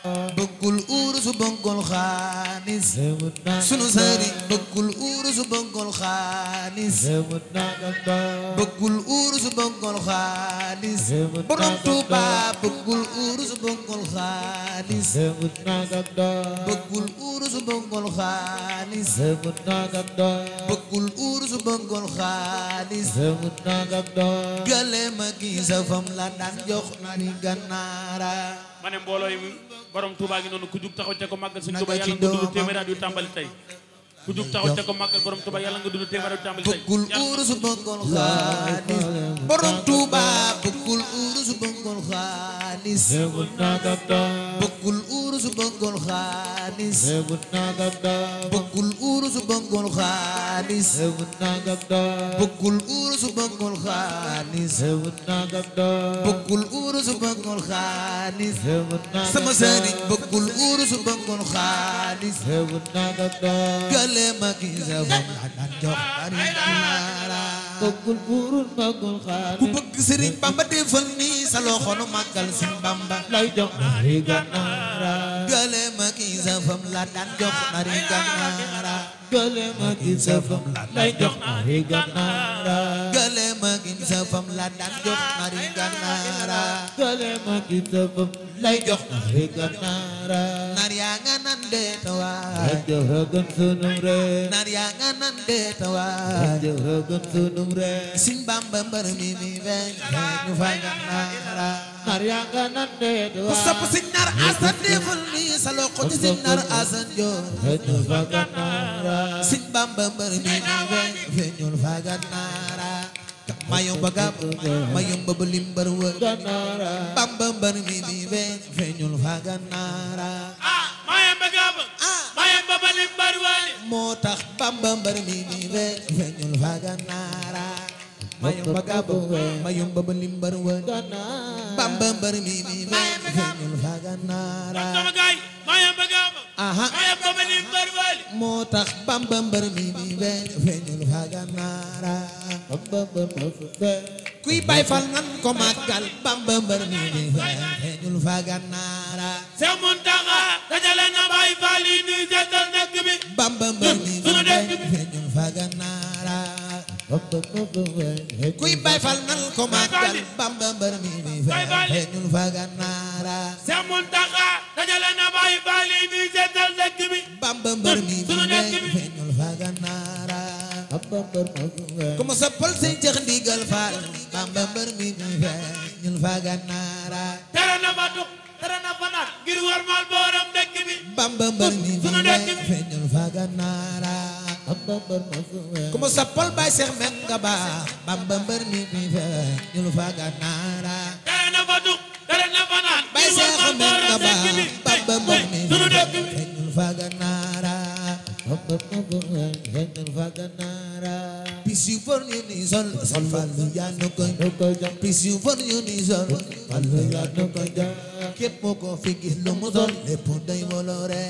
bëggul urus bëggul xaalis sunu sëriñ bëggul urus bëggul xaalis bëggul urus bëggul xaalis borom Tuuba bëggul urus bëggul xaalis bëggul urus bëggul xaalis bëggul urus bëggul xaalis gale ma gis fam la daan jox nari gannaara ma ne mbooloo yi borom Touba gi noonu ku jug taxaw ca ko màggal suñu Touba yàlla nga dund téeméer at yu tàmbali tey ku jug taxaw ca ko màggal borom Touba yàlla nga dund téeméer at yu tàmbali tey bëggul urus bëggul xaalis borom Touba bëggul urus bëggul xaalis bëggul urus bëggul xaalis bëggul urus bëggul xaalis bëggul urus bëggul xaalis bëggul urus bëggul xaalis sama sëriñ bëggul urus bëggul xaalis gale ma gis fam la daan jox ari gannaara bëggul urus bëggul xaalis ku bëgg sëriñ Bamba defal nii sa loxo nu màggal sëriñ Bamba lay jox ari gannaara gale ma gis fam la daan jox ari gannaara gale ma gis fam la lay jox ari gannaara gale ma gis fam la daan jox ari gannaara gale ma gis fam lay jox ari gannaara nar yaa nga nan de tawaay joxagan sunum re nar yaa nga nan de tawaay joxagan sunum re Sëriñ Bamba mbar mi feeñ ñu fa gannaara nar yaa nga nan de tawaay ku sopp Sëriñ Nar Asan defal ni sa loxo ci Sëriñ Nar Asan jox ñu fa gannaara Sëriñ Bamba mbar mi feeñ ñu fa gannaara mayomba gab mayomba balimbar wa Bamba mbar mi feeñul fa gannaara mayomba gab mayomba balimbar wa moo tax Bamba mbar mi feeñul fa gannaara mayomba gab mayomba balimbar wa Bamba mbar mi feeñul fa gannaara mayomba gab aha mayomba balimbar wa moo tax Bamba mbar mi feeñul fa gannaara kuy bay fal nan ko màggal Bamba mbar mi feeñul fa gannaara Seex Muntaxa dajale na bay fal yi nuy seetal dëkk bi Bamba mbar mi feeñul fa gannaara kuy bay fal nan ko màggal Bamba mbar mi feeñul fa gannaara Seex Muntaxa dajale na bay fal yi nuy seetal dëkk bi Bamba mbar mi feeñul fa gannaara ku ma soppal sëñ Seex Ndigal Faal Bamba mbar mi feeñul fa gannaara tere na fa dux tere na fa naan ngir warmal borom dëkk bi Bamba mbar mi feeñul fa gannaara ku ma soppal Baay Seex Menga Ba Bamba mbar mi feeñul fa gannaara tere na fa dux tere na fa naan Baay ngir Seex warmal Menga borom Ba dëkk bi Bamba mbar mi sunu dëkk bi feeñul fa gannaara pis yu for ñu ni sol sol Fallu yaa nu ko pis yu for ñu ni sol Fallu yaa nu ko képp ko fi gis lu mu sol lépp day wolore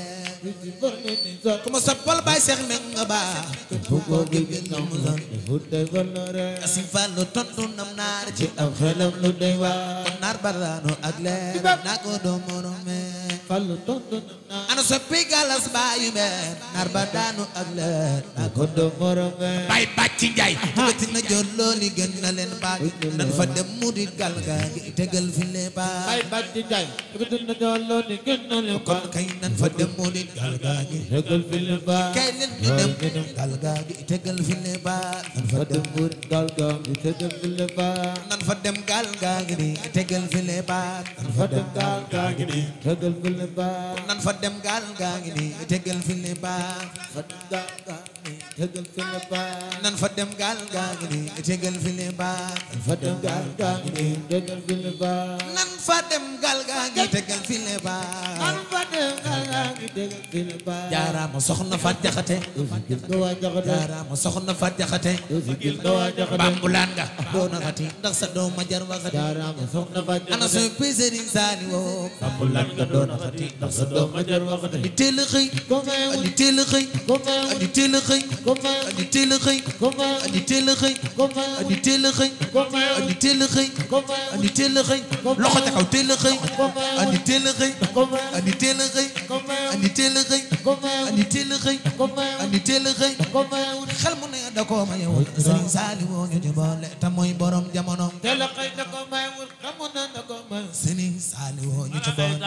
ku ma soppal Baay Seex Menga Ba képp ko fi gis lu mu sol lépp day wolore si Fallu tontu nam naar ci am xelam lu day waa naar baraano ak leer naa ko doo morome Fallu tontu nam naar ana soppi galas baayu meen naar ba daanu ak leer naa ko doo morome bay bàcc njaay bëgg na jollo li gën na leen baag nan fa dem mu di gal ga gi tegal fi le baag bay bàcc njaay bëgg na jollo li gën na leen kon kay nan fa dem mu di gal ga gi tegal fi le baag kay leen ñu dem gal ga gi tegal fi le baag nan fa dem mu di gal ga gi tegal fi le baag nan fa dem gal ga gi tegal fi le baag nan fa dem gal ga gi tegal fi le baag nan fa dem gal ga gi tegal fi le baag nan fa dem gal ga gi tegal fi le baag nan fa dem gal ga gi tegal fi le baag nan fa dem gal ga gi tegal fi le baag nan fa dem gal ga gi jaaraama soxna Fat Jaxate jaaraama soxna Fat Jaxate bambulaan nga doona xati ndax sa doom ma jar waxati ana suy Sëriñ Saaliw bambulaan nga doona xati ndax sa doom ma jar waxati di teel a xëy di teel a xëy di teel a xëy di teel a xëy di teel a xëy di teel a xëy di teel a xëy di teel a xëy loxo ca kaw teel a xëy di teel a xëy di teel a xëy di teel a xëy di teel a xëy di teel a xëy xel mu ne da koo may wut Sëriñ Saaliw ñu ci boole te mooy borom jamono teel a xëy da koo may wut xel mu ne da koo may Sëriñ Saaliw ñu ci boole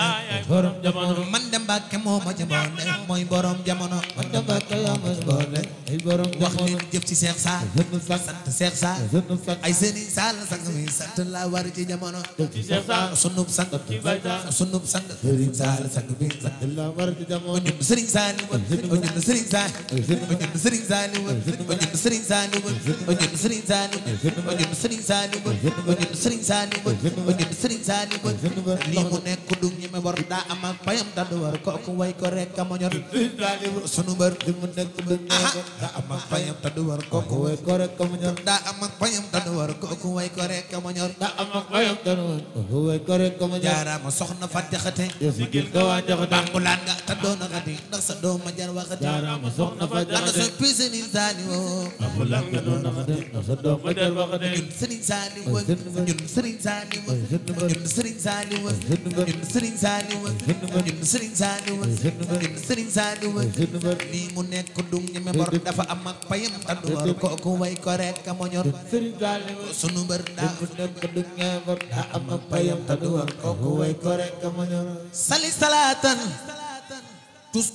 borom jamono man de Mbàkke moo ma ci boole mooy borom jamono man de Mbàkke moo ma ci boole wax leen jëf ci Seex Saal sant Seex Saal ay Sëriñ Saal sang mi sant la war ci jamono sunub sang sunub sang Sëriñ Saal sang bi sant la war ci jamono ñun Sëriñ Saaliw ñun Sëriñ Saaliw ñun Sëriñ Saaliw ñun Sëriñ Saaliw ñun Sëriñ Saaliw ñun Sëriñ Saaliw ñun Sëriñ Saaliw ñun Sëriñ Saaliw lii mu nekk du ñi me bor daa am ak payam da du war kooku way ko rek ka mo ñor sunu mbër li mu nekk du daa am ak payam da du war kooku way ko rek ka mo ñor daa am ak payam da du war kooku way ko rek ka mo ñor daa am ak payam da du war kooku way ko rek ka mo ñor jaaraama soxna Fat Jaxate bambulaan nga te doona xati ndax sa doom ma jar waxati jaaraama soxna Fat Jaxate sa Sëriñ Saaliw bambulaan nga doona xati ndax sa doom ma jar waxati ñun Sëriñ Saaliw ñun Sëriñ Saaliw ñun Sëriñ Saaliw ñun Sëriñ Saaliw ñun Sëriñ Saaliw ñun Sëriñ Saaliw lii mu nekk du ñeme bor dafa am ak payam te du war kooku way ko rek ka mo ñor Sëriñ Saaliw sunu mbër daa nekk du ñeme bor daa am ak payam te du war kooku way ko rek ka mo ñor sali salatan tus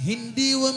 hindi wa